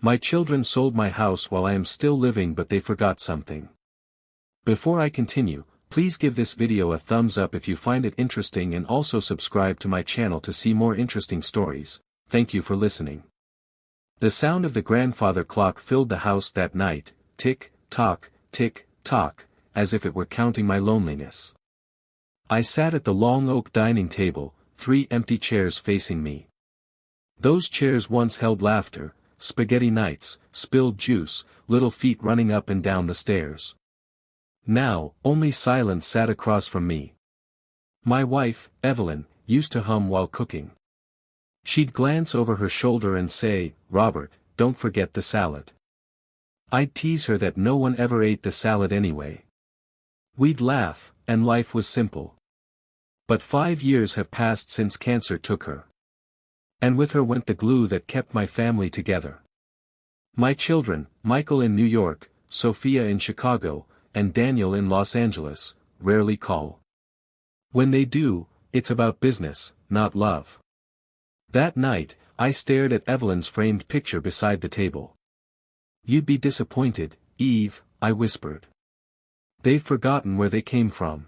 My children sold my house while I am still living, but they forgot something. Before I continue, please give this video a thumbs up if you find it interesting and also subscribe to my channel to see more interesting stories. Thank you for listening. The sound of the grandfather clock filled the house that night, tick, tock, as if it were counting my loneliness. I sat at the long oak dining table, 3 empty chairs facing me. Those chairs once held laughter, spaghetti nights, spilled juice, little feet running up and down the stairs. Now, only silence sat across from me. My wife, Evelyn, used to hum while cooking. She'd glance over her shoulder and say, "Robert, don't forget the salad." I'd tease her that no one ever ate the salad anyway. We'd laugh, and life was simple. But 5 years have passed since cancer took her. And with her went the glue that kept my family together. My children, Michael in New York, Sophia in Chicago, and Daniel in Los Angeles, rarely call. When they do, it's about business, not love. That night, I stared at Evelyn's framed picture beside the table. "You'd be disappointed, Eve," I whispered. "They've forgotten where they came from."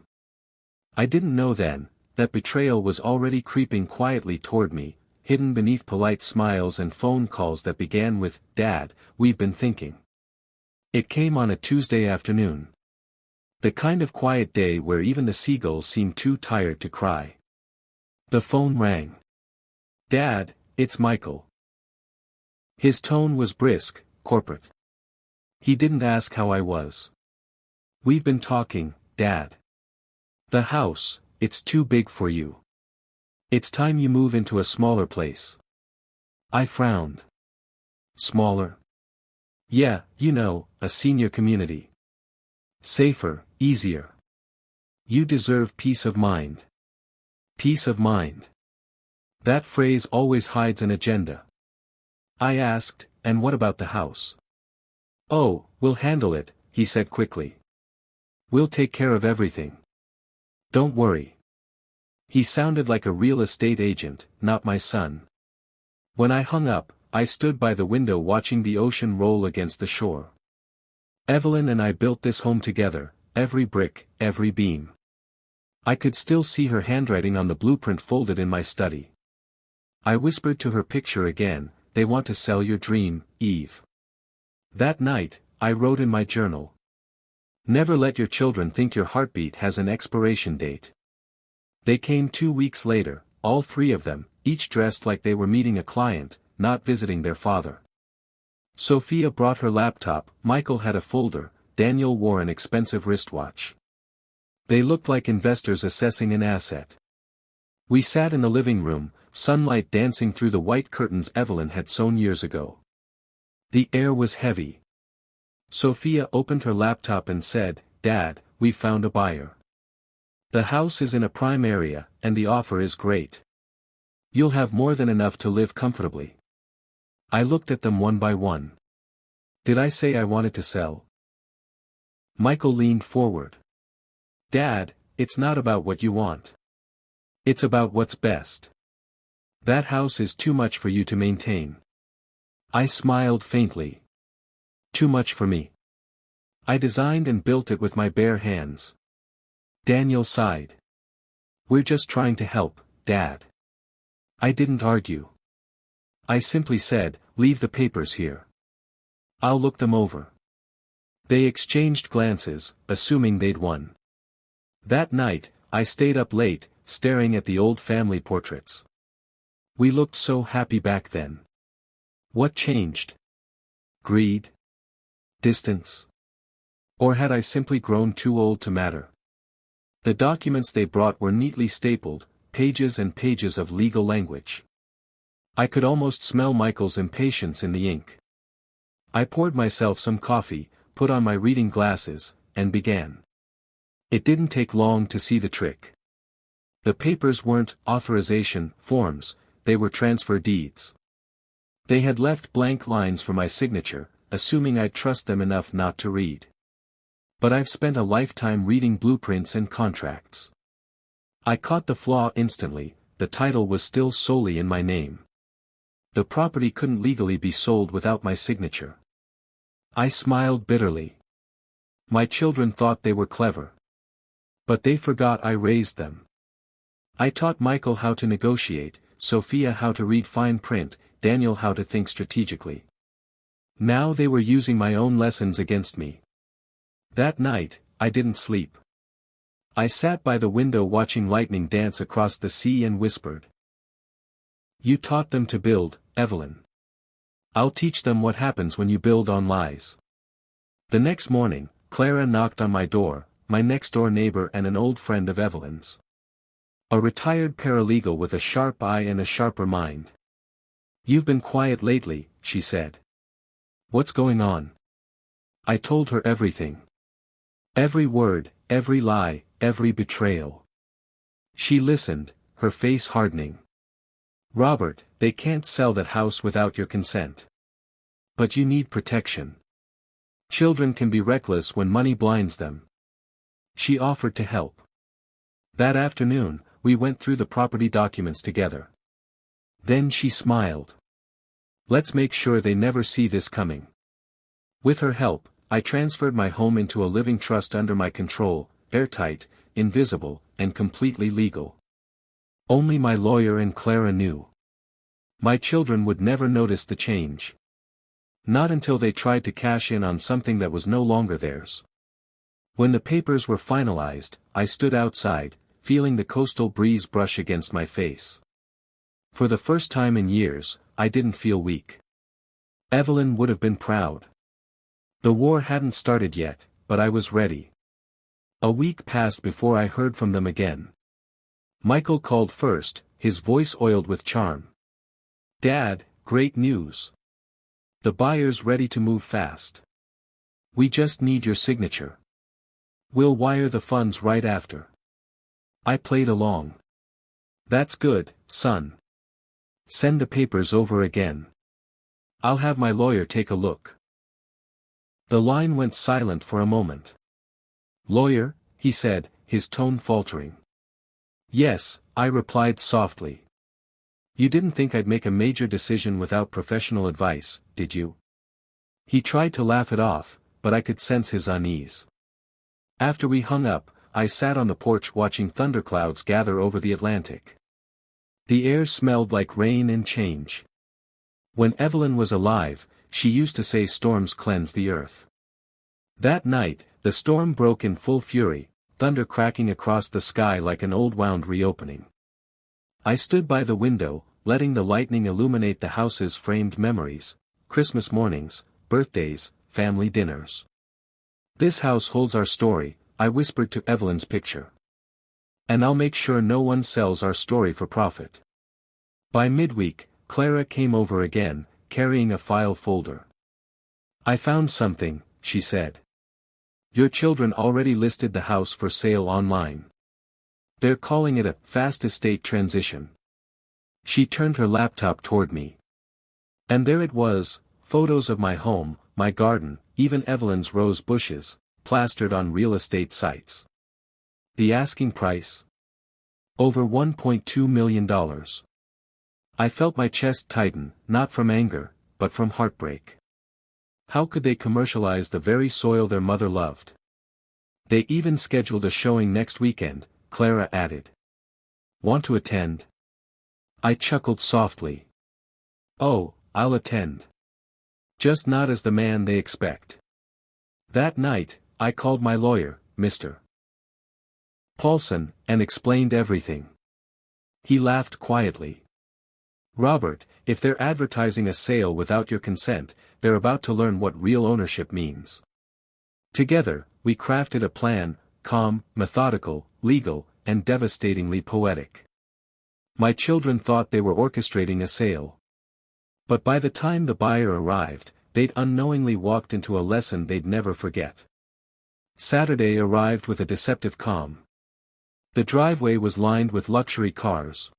I didn't know then, that betrayal was already creeping quietly toward me, hidden beneath polite smiles and phone calls that began with, "Dad, we've been thinking." It came on a Tuesday afternoon. The kind of quiet day where even the seagulls seem too tired to cry. The phone rang. "Dad, it's Michael." His tone was brisk, corporate. He didn't ask how I was. "We've been talking, Dad. The house, it's too big for you. It's time you move into a smaller place." I frowned. "Smaller?" "Yeah, you know, a senior community. Safer, easier. You deserve peace of mind." Peace of mind. That phrase always hides an agenda. I asked, "And what about the house?" "Oh, we'll handle it," he said quickly. "We'll take care of everything. Don't worry." He sounded like a real estate agent, not my son. When I hung up, I stood by the window watching the ocean roll against the shore. Evelyn and I built this home together, every brick, every beam. I could still see her handwriting on the blueprint folded in my study. I whispered to her picture again, "They want to sell your dream, Eve." That night, I wrote in my journal. "Never let your children think your heartbeat has an expiration date." They came 2 weeks later, all 3 of them, each dressed like they were meeting a client, not visiting their father. Sophia brought her laptop, Michael had a folder, Daniel wore an expensive wristwatch. They looked like investors assessing an asset. We sat in the living room, sunlight dancing through the white curtains Evelyn had sewn years ago. The air was heavy. Sophia opened her laptop and said, "Dad, we've found a buyer. The house is in a prime area, and the offer is great. You'll have more than enough to live comfortably." I looked at them one by one. Did I say I wanted to sell? Michael leaned forward. "Dad, it's not about what you want. It's about what's best. That house is too much for you to maintain." I smiled faintly. "Too much for me. I designed and built it with my bare hands." Daniel sighed. "We're just trying to help, Dad." I didn't argue. I simply said, "Leave the papers here. I'll look them over." They exchanged glances, assuming they'd won. That night, I stayed up late, staring at the old family portraits. We looked so happy back then. What changed? Greed? Distance? Or had I simply grown too old to matter? The documents they brought were neatly stapled, pages and pages of legal language. I could almost smell Michael's impatience in the ink. I poured myself some coffee, put on my reading glasses, and began. It didn't take long to see the trick. The papers weren't authorization forms, they were transfer deeds. They had left blank lines for my signature, assuming I'd trust them enough not to read. But I've spent a lifetime reading blueprints and contracts. I caught the flaw instantly, the title was still solely in my name. The property couldn't legally be sold without my signature. I smiled bitterly. My children thought they were clever. But they forgot I raised them. I taught Michael how to negotiate, Sophia how to read fine print, Daniel how to think strategically. Now they were using my own lessons against me. That night, I didn't sleep. I sat by the window watching lightning dance across the sea and whispered. You taught them to build, Evelyn. I'll teach them what happens when you build on lies. The next morning, Clara knocked on my door, my next-door neighbor and an old friend of Evelyn's. A retired paralegal with a sharp eye and a sharper mind. You've been quiet lately, she said. What's going on? I told her everything. Every word, every lie, every betrayal. She listened, her face hardening. Robert, they can't sell that house without your consent. But you need protection. Children can be reckless when money blinds them. She offered to help. That afternoon, we went through the property documents together. Then she smiled. Let's make sure they never see this coming. With her help, I transferred my home into a living trust under my control, airtight, invisible, and completely legal. Only my lawyer and Clara knew. My children would never notice the change. Not until they tried to cash in on something that was no longer theirs. When the papers were finalized, I stood outside, feeling the coastal breeze brush against my face. For the first time in years, I didn't feel weak. Evelyn would have been proud. The war hadn't started yet, but I was ready. A week passed before I heard from them again. Michael called first, his voice oiled with charm. Dad, great news. The buyer's ready to move fast. We just need your signature. We'll wire the funds right after. I played along. That's good, son. Send the papers over again. I'll have my lawyer take a look. The line went silent for a moment. Lawyer, he said, his tone faltering. Yes, I replied softly. You didn't think I'd make a major decision without professional advice, did you? He tried to laugh it off, but I could sense his unease. After we hung up, I sat on the porch watching thunderclouds gather over the Atlantic. The air smelled like rain and change. When Evelyn was alive, she used to say storms cleanse the earth. That night, the storm broke in full fury, thunder cracking across the sky like an old wound reopening. I stood by the window, letting the lightning illuminate the house's framed memories, Christmas mornings, birthdays, family dinners. This house holds our story, I whispered to Evelyn's picture. And I'll make sure no one sells our story for profit. By midweek, Clara came over again, carrying a file folder. I found something, she said. Your children already listed the house for sale online. They're calling it a fast estate transition. She turned her laptop toward me. And there it was, photos of my home, my garden, even Evelyn's rose bushes, plastered on real estate sites. The asking price? Over $1.2 million. I felt my chest tighten, not from anger, but from heartbreak. How could they commercialize the very soil their mother loved? They even scheduled a showing next weekend, Clara added. Want to attend? I chuckled softly. Oh, I'll attend. Just not as the man they expect. That night, I called my lawyer, Mr. Paulson, and explained everything. He laughed quietly. Robert, if they're advertising a sale without your consent, they're about to learn what real ownership means. Together, we crafted a plan, calm, methodical, legal, and devastatingly poetic. My children thought they were orchestrating a sale. But by the time the buyer arrived, they'd unknowingly walked into a lesson they'd never forget. Saturday arrived with a deceptive calm. The driveway was lined with luxury cars.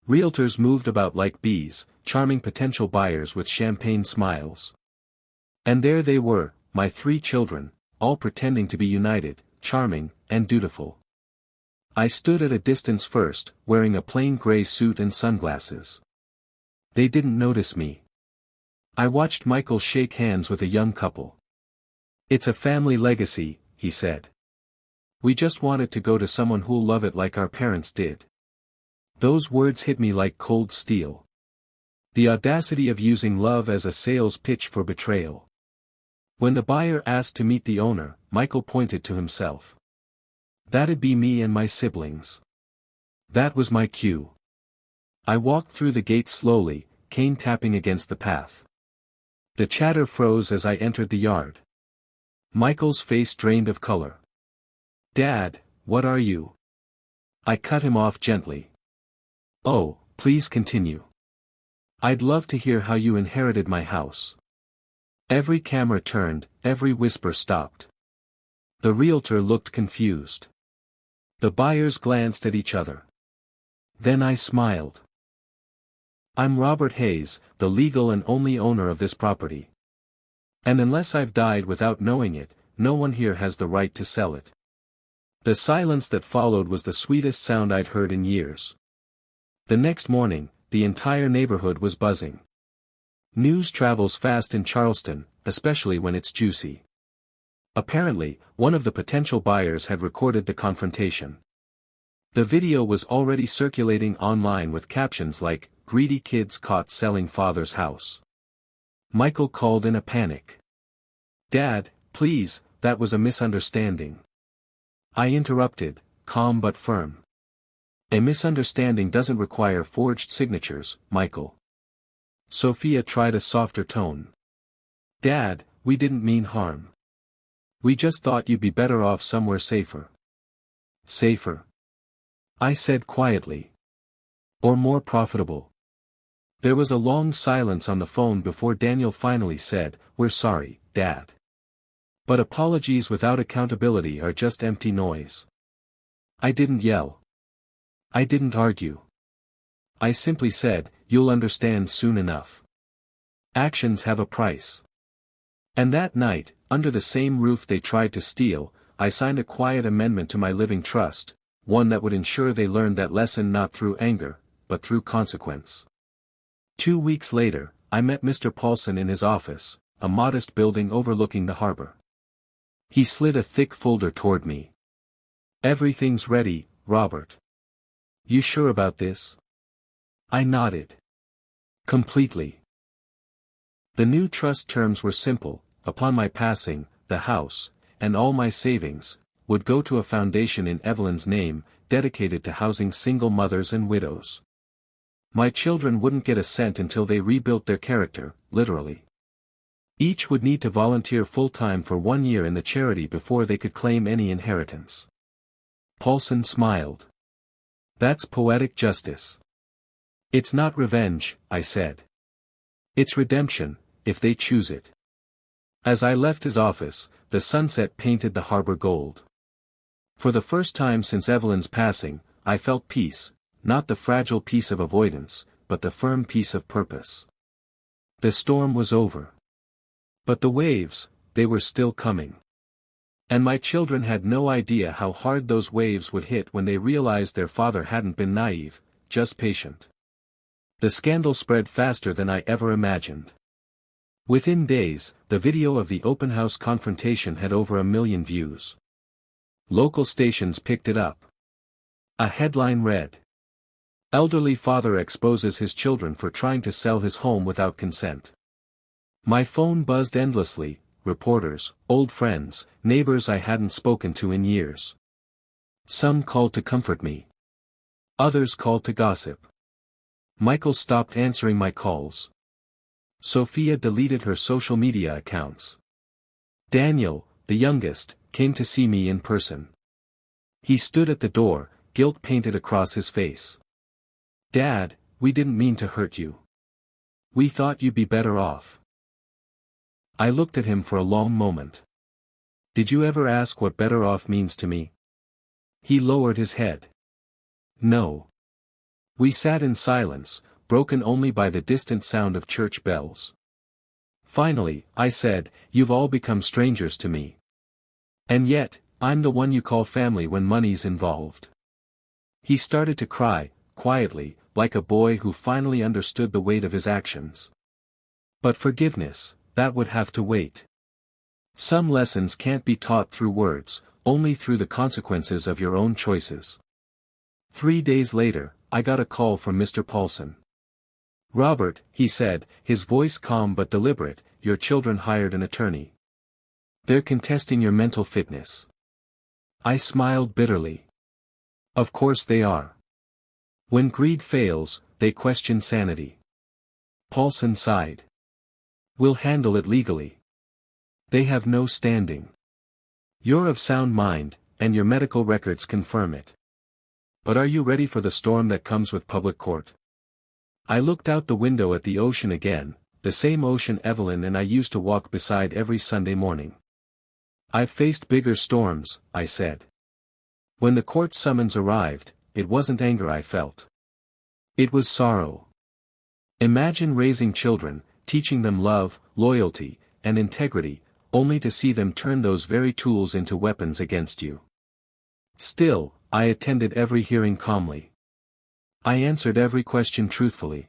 Realtors moved about like bees, charming potential buyers with champagne smiles. And there they were, my 3 children, all pretending to be united, charming, and dutiful. I stood at a distance first, wearing a plain gray suit and sunglasses. They didn't notice me. I watched Michael shake hands with a young couple. "It's a family legacy," he said. "We just want it to go to someone who'll love it like our parents did." Those words hit me like cold steel. The audacity of using love as a sales pitch for betrayal. When the buyer asked to meet the owner, Michael pointed to himself. "That'd be me and my siblings." That was my cue. I walked through the gate slowly, cane tapping against the path. The chatter froze as I entered the yard. Michael's face drained of color. "Dad, what are you?" I cut him off gently. "Oh, please continue. I'd love to hear how you inherited my house." Every camera turned, every whisper stopped. The realtor looked confused. The buyers glanced at each other. Then I smiled. "I'm Robert Hayes, the legal and only owner of this property. And unless I've died without knowing it, no one here has the right to sell it." The silence that followed was the sweetest sound I'd heard in years. The next morning, the entire neighborhood was buzzing. News travels fast in Charleston, especially when it's juicy. Apparently, one of the potential buyers had recorded the confrontation. The video was already circulating online with captions like, "Greedy kids caught selling father's house." Michael called in a panic. "Dad, please, that was a misunderstanding." I interrupted, calm but firm. "A misunderstanding doesn't require forged signatures, Michael." Sophia tried a softer tone. "Dad, we didn't mean harm. We just thought you'd be better off somewhere safer." "Safer?" I said quietly. "Or more profitable." There was a long silence on the phone before Daniel finally said, "We're sorry, Dad. But apologies without accountability are just empty noise." I didn't yell. I didn't argue. I simply said, "You'll understand soon enough. Actions have a price." And that night, under the same roof they tried to steal, I signed a quiet amendment to my living trust, one that would ensure they learned that lesson not through anger, but through consequence. 2 weeks later, I met Mr. Paulson in his office, a modest building overlooking the harbor. He slid a thick folder toward me. "Everything's ready, Robert. You sure about this?" I nodded. "Completely." The new trust terms were simple: upon my passing, the house, and all my savings, would go to a foundation in Evelyn's name, dedicated to housing single mothers and widows. My children wouldn't get a cent until they rebuilt their character, literally. Each would need to volunteer full-time for 1 year in the charity before they could claim any inheritance. Paulson smiled. "That's poetic justice." "It's not revenge," I said. "It's redemption, if they choose it." As I left his office, the sunset painted the harbor gold. For the first time since Evelyn's passing, I felt peace, not the fragile peace of avoidance, but the firm peace of purpose. The storm was over. But the waves, they were still coming. And my children had no idea how hard those waves would hit when they realized their father hadn't been naive, just patient. The scandal spread faster than I ever imagined. Within days, the video of the open house confrontation had over 1 million views. Local stations picked it up. A headline read, "Elderly father exposes his children for trying to sell his home without consent." My phone buzzed endlessly, reporters, old friends, neighbors I hadn't spoken to in years. Some called to comfort me. Others called to gossip. Michael stopped answering my calls. Sophia deleted her social media accounts. Daniel, the youngest, came to see me in person. He stood at the door, guilt painted across his face. "Dad, we didn't mean to hurt you. We thought you'd be better off." I looked at him for a long moment. "Did you ever ask what better off means to me?" He lowered his head. "No." We sat in silence, broken only by the distant sound of church bells. Finally, I said, "You've all become strangers to me. And yet, I'm the one you call family when money's involved." He started to cry, quietly, like a boy who finally understood the weight of his actions. But forgiveness, that would have to wait. Some lessons can't be taught through words, only through the consequences of your own choices. 3 days later, I got a call from Mr. Paulson. "Robert," he said, his voice calm but deliberate, "your children hired an attorney. They're contesting your mental fitness." I smiled bitterly. Of course they are. When greed fails, they question sanity. Paulson sighed. "We'll handle it legally. They have no standing. You're of sound mind, and your medical records confirm it. But are you ready for the storm that comes with public court?" I looked out the window at the ocean again, the same ocean Evelyn and I used to walk beside every Sunday morning. "I've faced bigger storms," I said. When the court summons arrived, it wasn't anger I felt. It was sorrow. Imagine raising children, teaching them love, loyalty, and integrity, only to see them turn those very tools into weapons against you. Still, I attended every hearing calmly. I answered every question truthfully.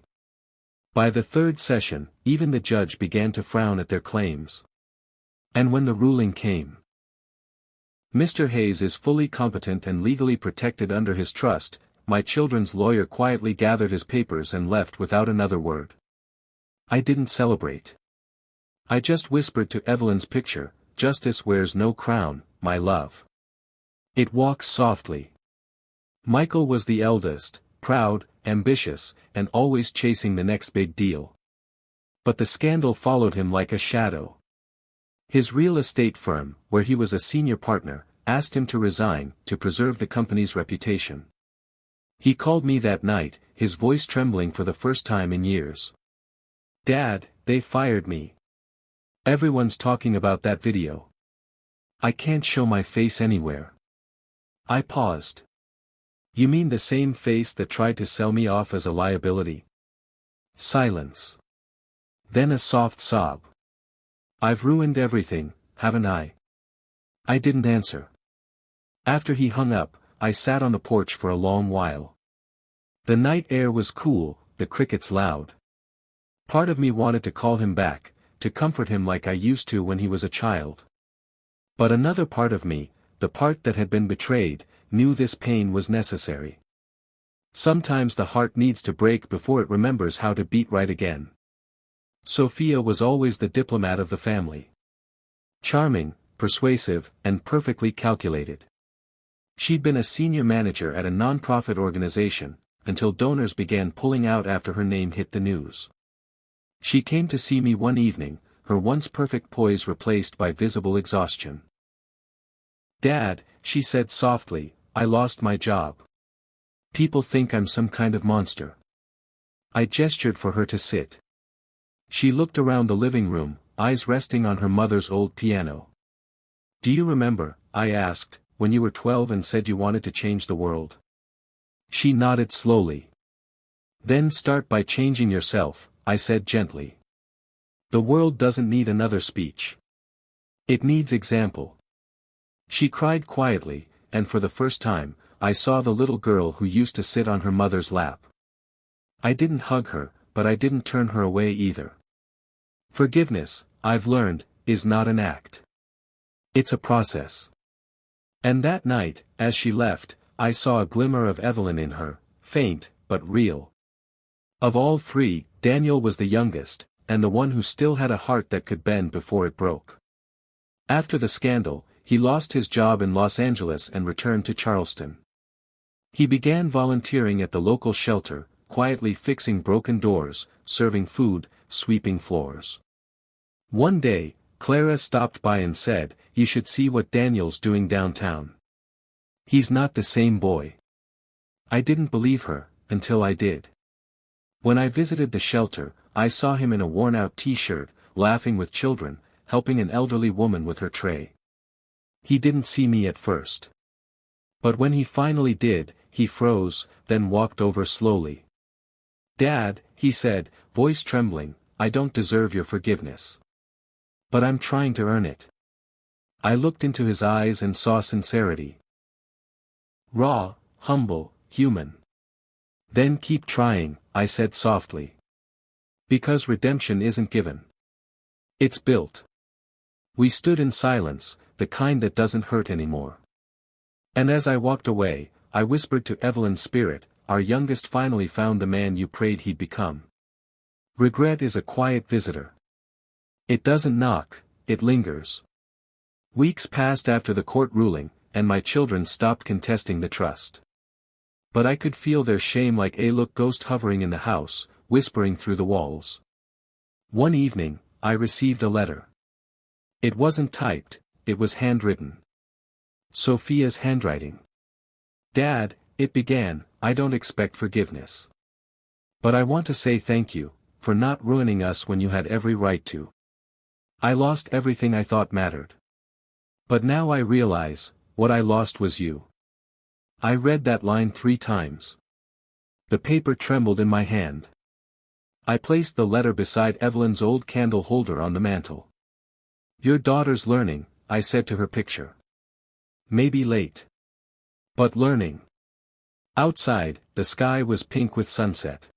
By the third session, even the judge began to frown at their claims. And when the ruling came, "Mr. Hayes is fully competent and legally protected under his trust," my children's lawyer quietly gathered his papers and left without another word. I didn't celebrate. I just whispered to Evelyn's picture, "Justice wears no crown, my love. It walks softly." Michael was the eldest, proud, ambitious, and always chasing the next big deal. But the scandal followed him like a shadow. His real estate firm, where he was a senior partner, asked him to resign, to preserve the company's reputation. He called me that night, his voice trembling for the first time in years. "Dad, they fired me. Everyone's talking about that video. I can't show my face anywhere." I paused. "You mean the same face that tried to sell me off as a liability?" Silence. Then a soft sob. "I've ruined everything, haven't I?" I didn't answer. After he hung up, I sat on the porch for a long while. The night air was cool, the crickets loud. Part of me wanted to call him back, to comfort him like I used to when he was a child. But another part of me, the part that had been betrayed, knew this pain was necessary. Sometimes the heart needs to break before it remembers how to beat right again. Sophia was always the diplomat of the family. Charming, persuasive, and perfectly calculated. She'd been a senior manager at a non-profit organization, until donors began pulling out after her name hit the news. She came to see me one evening, her once perfect poise replaced by visible exhaustion. "Dad," she said softly, "I lost my job. People think I'm some kind of monster." I gestured for her to sit. She looked around the living room, eyes resting on her mother's old piano. "Do you remember," I asked, "when you were 12 and said you wanted to change the world?" She nodded slowly. "Then start by changing yourself," I said gently. "The world doesn't need another speech. It needs example." She cried quietly, and for the first time, I saw the little girl who used to sit on her mother's lap. I didn't hug her, but I didn't turn her away either. Forgiveness, I've learned, is not an act. It's a process. And that night, as she left, I saw a glimmer of Evelyn in her, faint, but real. Of all three, Daniel was the youngest, and the one who still had a heart that could bend before it broke. After the scandal, he lost his job in Los Angeles and returned to Charleston. He began volunteering at the local shelter, quietly fixing broken doors, serving food, sweeping floors. One day, Clara stopped by and said, "You should see what Daniel's doing downtown. He's not the same boy." I didn't believe her, until I did. When I visited the shelter, I saw him in a worn-out t-shirt, laughing with children, helping an elderly woman with her tray. He didn't see me at first. But when he finally did, he froze, then walked over slowly. "Dad," he said, voice trembling, "I don't deserve your forgiveness. But I'm trying to earn it." I looked into his eyes and saw sincerity. Raw, humble, human. Then keep trying, I said softly. Because redemption isn't given. It's built. We stood in silence, the kind that doesn't hurt anymore. And as I walked away, I whispered to Evelyn's spirit, our youngest finally found the man you prayed he'd become. Regret is a quiet visitor. It doesn't knock, it lingers. Weeks passed after the court ruling, and my children stopped contesting the trust. But I could feel their shame like a look ghost hovering in the house, whispering through the walls. One evening, I received a letter. It wasn't typed, it was handwritten. Sophia's handwriting. Dad, it began, I don't expect forgiveness. But I want to say thank you, for not ruining us when you had every right to. I lost everything I thought mattered. But now I realize, what I lost was you. I read that line 3 times. The paper trembled in my hand. I placed the letter beside Evelyn's old candle holder on the mantel. Your daughter's learning, I said to her picture. Maybe late. But learning. Outside, the sky was pink with sunset.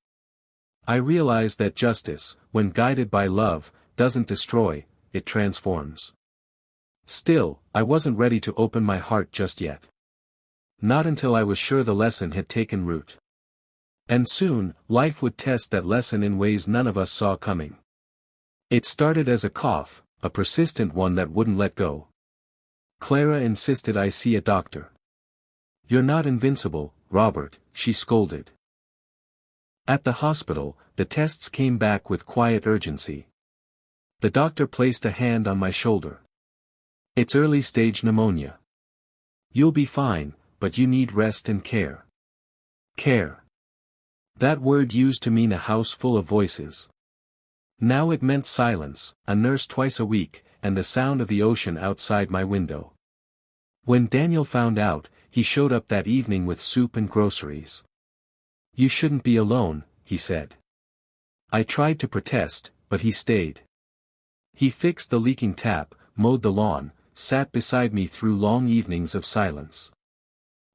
I realized that justice, when guided by love, doesn't destroy, it transforms. Still, I wasn't ready to open my heart just yet. Not until I was sure the lesson had taken root. And soon, life would test that lesson in ways none of us saw coming. It started as a cough, a persistent one that wouldn't let go. Clara insisted I see a doctor. You're not invincible, Robert, she scolded. At the hospital, the tests came back with quiet urgency. The doctor placed a hand on my shoulder. It's early-stage pneumonia. You'll be fine, but you need rest and care. Care. That word used to mean a house full of voices. Now it meant silence, a nurse twice a week, and the sound of the ocean outside my window. When Daniel found out, he showed up that evening with soup and groceries. You shouldn't be alone, he said. I tried to protest, but he stayed. He fixed the leaking tap, mowed the lawn, sat beside me through long evenings of silence.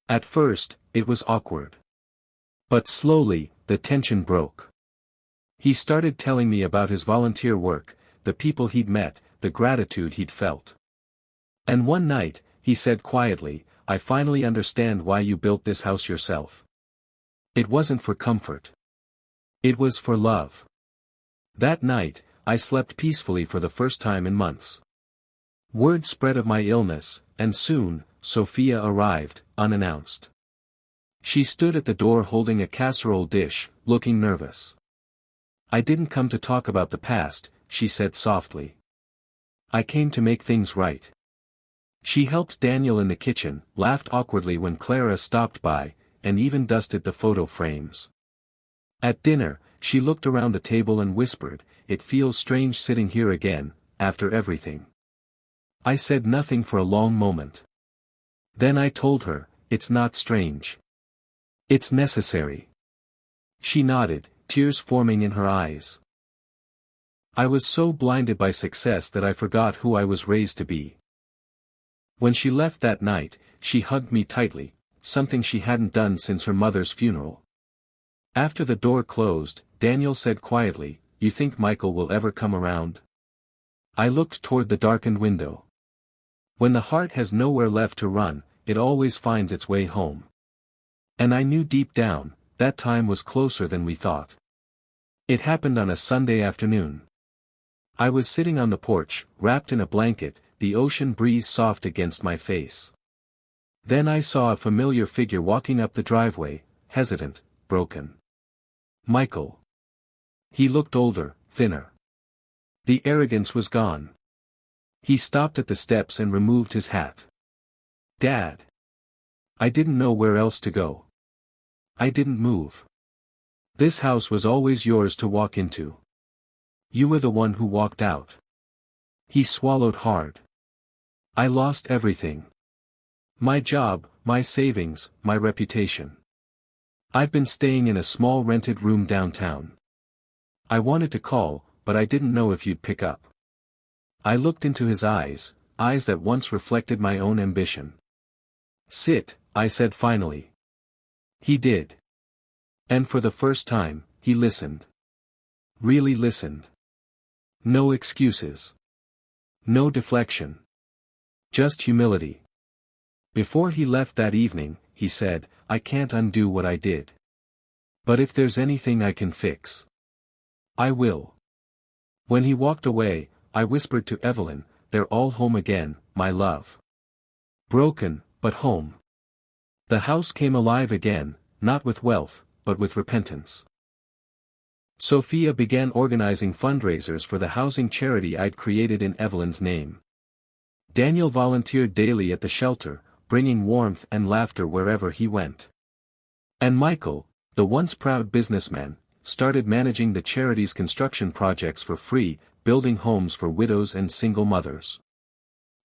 At first, it was awkward. But slowly, the tension broke. He started telling me about his volunteer work, the people he'd met, the gratitude he'd felt. And one night, he said quietly, I finally understand why you built this house yourself. It wasn't for comfort. It was for love. That night, I slept peacefully for the first time in months. Word spread of my illness, and soon, Sophia arrived, unannounced. She stood at the door holding a casserole dish, looking nervous. I didn't come to talk about the past, she said softly. I came to make things right. She helped Daniel in the kitchen, laughed awkwardly when Clara stopped by, and even dusted the photo frames. At dinner, she looked around the table and whispered, it feels strange sitting here again, after everything. I said nothing for a long moment. Then I told her, it's not strange. It's necessary. She nodded, tears forming in her eyes. I was so blinded by success that I forgot who I was raised to be. When she left that night, she hugged me tightly, something she hadn't done since her mother's funeral. After the door closed, Daniel said quietly, you think Michael will ever come around? I looked toward the darkened window. When the heart has nowhere left to run, it always finds its way home. And I knew deep down, that time was closer than we thought. It happened on a Sunday afternoon. I was sitting on the porch, wrapped in a blanket, the ocean breeze soft against my face. Then I saw a familiar figure walking up the driveway, hesitant, broken. Michael. He looked older, thinner. The arrogance was gone. He stopped at the steps and removed his hat. Dad. I didn't know where else to go. I didn't move. This house was always yours to walk into. You were the one who walked out. He swallowed hard. I lost everything. My job, my savings, my reputation. I've been staying in a small rented room downtown. I wanted to call, but I didn't know if you'd pick up. I looked into his eyes, eyes that once reflected my own ambition. Sit, I said finally. He did. And for the first time, he listened. Really listened. No excuses. No deflection. Just humility. Before he left that evening, he said, "I can't undo what I did. But if there's anything I can fix, I will." When he walked away, I whispered to Evelyn, "They're all home again, my love. Broken, but home." The house came alive again, not with wealth, but with repentance. Sophia began organizing fundraisers for the housing charity I'd created in Evelyn's name. Daniel volunteered daily at the shelter, bringing warmth and laughter wherever he went. And Michael, the once proud businessman, started managing the charity's construction projects for free, building homes for widows and single mothers.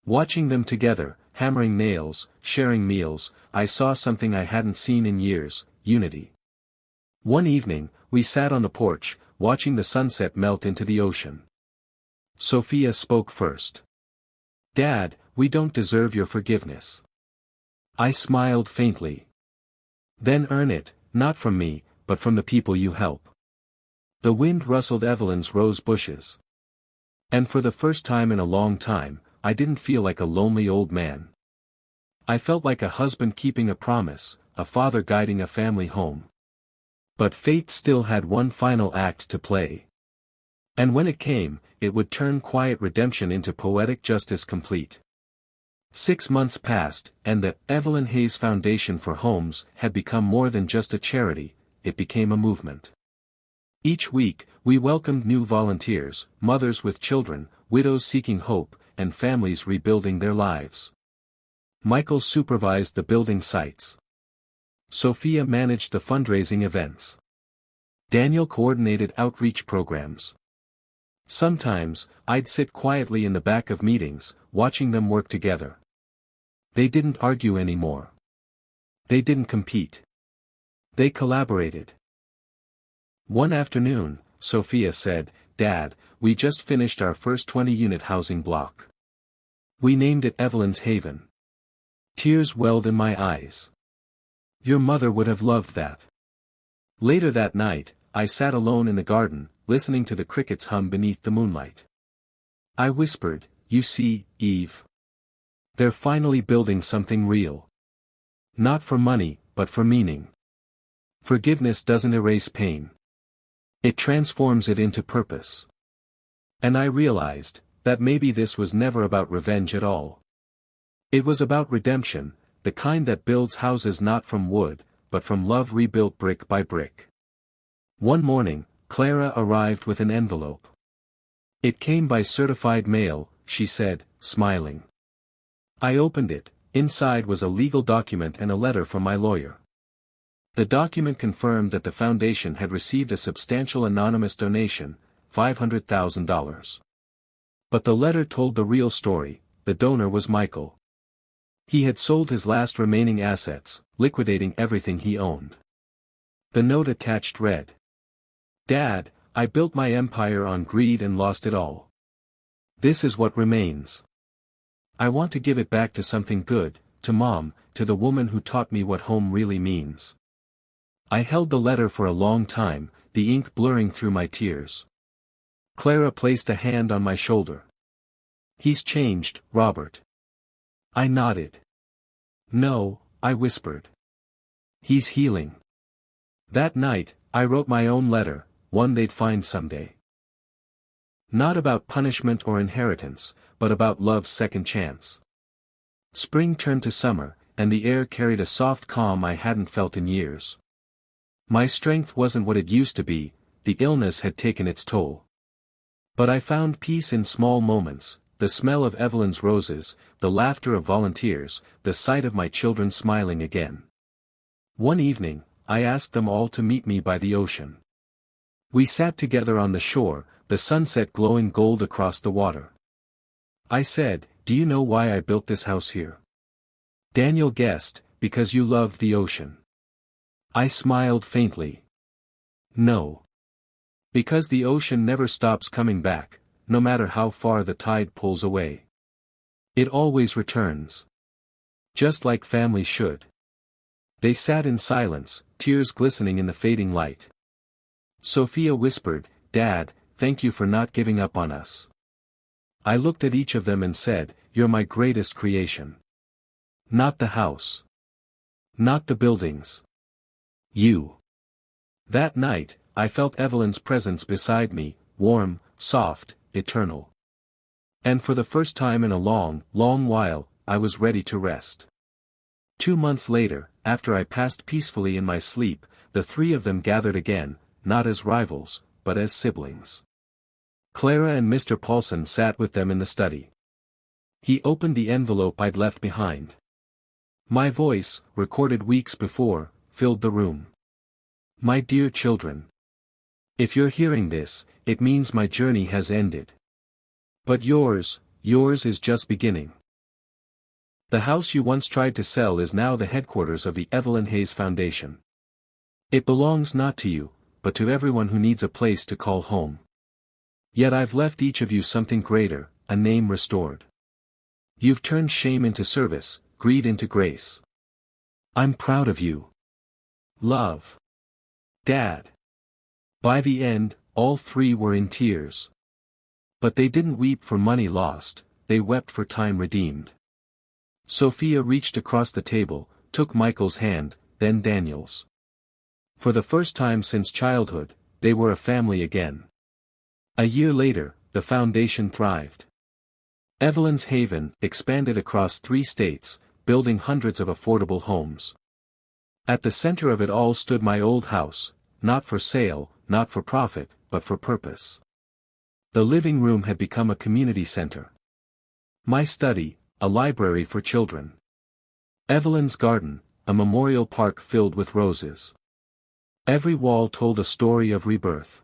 Watching them together, hammering nails, sharing meals, I saw something I hadn't seen in years: unity. One evening, we sat on the porch, watching the sunset melt into the ocean. Sophia spoke first. "Dad, we don't deserve your forgiveness." I smiled faintly. "Then earn it, not from me, but from the people you help." The wind rustled Evelyn's rose bushes. And for the first time in a long time, I didn't feel like a lonely old man. I felt like a husband keeping a promise, a father guiding a family home. But fate still had one final act to play. And when it came, it would turn quiet redemption into poetic justice complete. 6 months passed, and the Evelyn Hayes Foundation for Homes had become more than just a charity, it became a movement. Each week, we welcomed new volunteers, mothers with children, widows seeking hope, and families rebuilding their lives. Michael supervised the building sites. Sophia managed the fundraising events. Daniel coordinated outreach programs. Sometimes, I'd sit quietly in the back of meetings, watching them work together. They didn't argue anymore. They didn't compete. They collaborated. One afternoon, Sophia said, "Dad, we just finished our first 20-unit housing block. We named it Evelyn's Haven." Tears welled in my eyes. "Your mother would have loved that." Later that night, I sat alone in the garden, listening to the crickets hum beneath the moonlight. I whispered, "You see, Eve. They're finally building something real. Not for money, but for meaning. Forgiveness doesn't erase pain. It transforms it into purpose." And I realized, that maybe this was never about revenge at all. It was about redemption, the kind that builds houses not from wood, but from love rebuilt brick by brick. One morning, Clara arrived with an envelope. "It came by certified mail," she said, smiling. I opened it. Inside was a legal document and a letter from my lawyer. The document confirmed that the foundation had received a substantial anonymous donation, $500,000. But the letter told the real story: the donor was Michael. He had sold his last remaining assets, liquidating everything he owned. The note attached read, "Dad, I built my empire on greed and lost it all. This is what remains. I want to give it back to something good, to Mom, to the woman who taught me what home really means." I held the letter for a long time, the ink blurring through my tears. Clara placed a hand on my shoulder. "He's changed, Robert." I nodded. "No," I whispered. "He's healing." That night, I wrote my own letter, one they'd find someday. Not about punishment or inheritance, but about love's second chance. Spring turned to summer, and the air carried a soft calm I hadn't felt in years. My strength wasn't what it used to be, the illness had taken its toll. But I found peace in small moments: the smell of Evelyn's roses, the laughter of volunteers, the sight of my children smiling again. One evening, I asked them all to meet me by the ocean. We sat together on the shore, the sunset glowing gold across the water. I said, "Do you know why I built this house here?" Daniel guessed, "Because you loved the ocean." I smiled faintly. "No. Because the ocean never stops coming back, no matter how far the tide pulls away. It always returns. Just like family should." They sat in silence, tears glistening in the fading light. Sophia whispered, "Dad, thank you for not giving up on us." I looked at each of them and said, "You're my greatest creation. Not the house. Not the buildings. You." That night, I felt Evelyn's presence beside me, warm, soft, eternal. And for the first time in a long, long while, I was ready to rest. 2 months later, after I passed peacefully in my sleep, the three of them gathered again, not as rivals, but as siblings. Clara and Mr. Paulson sat with them in the study. He opened the envelope I'd left behind. My voice, recorded weeks before, filled the room. "My dear children. If you're hearing this, it means my journey has ended. But yours is just beginning. The house you once tried to sell is now the headquarters of the Evelyn Hayes Foundation. It belongs not to you, but to everyone who needs a place to call home. Yet I've left each of you something greater, a name restored. You've turned shame into service, greed into grace. I'm proud of you. Love. Dad." By the end, all three were in tears. But they didn't weep for money lost, they wept for time redeemed. Sophia reached across the table, took Michael's hand, then Daniel's. For the first time since childhood, they were a family again. A year later, the foundation thrived. Evelyn's Haven expanded across 3 states, building hundreds of affordable homes. At the center of it all stood my old house, not for sale, not for profit, but for purpose. The living room had become a community center. My study, a library for children. Evelyn's garden, a memorial park filled with roses. Every wall told a story of rebirth.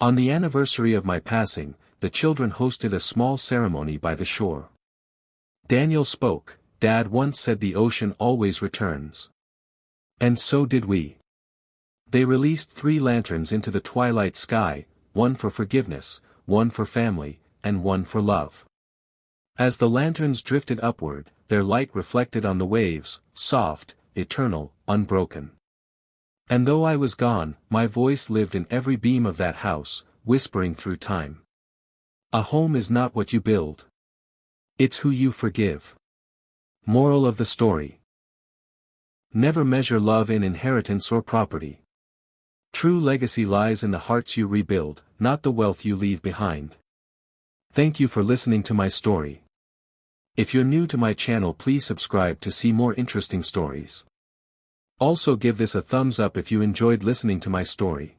On the anniversary of my passing, the children hosted a small ceremony by the shore. Daniel spoke, "Dad once said the ocean always returns. And so did we." They released 3 lanterns into the twilight sky, one for forgiveness, one for family, and one for love. As the lanterns drifted upward, their light reflected on the waves, soft, eternal, unbroken. And though I was gone, my voice lived in every beam of that house, whispering through time. A home is not what you build. It's who you forgive. Moral of the story. Never measure love in inheritance or property. True legacy lies in the hearts you rebuild, not the wealth you leave behind. Thank you for listening to my story. If you're new to my channel, please subscribe to see more interesting stories. Also give this a thumbs up if you enjoyed listening to my story.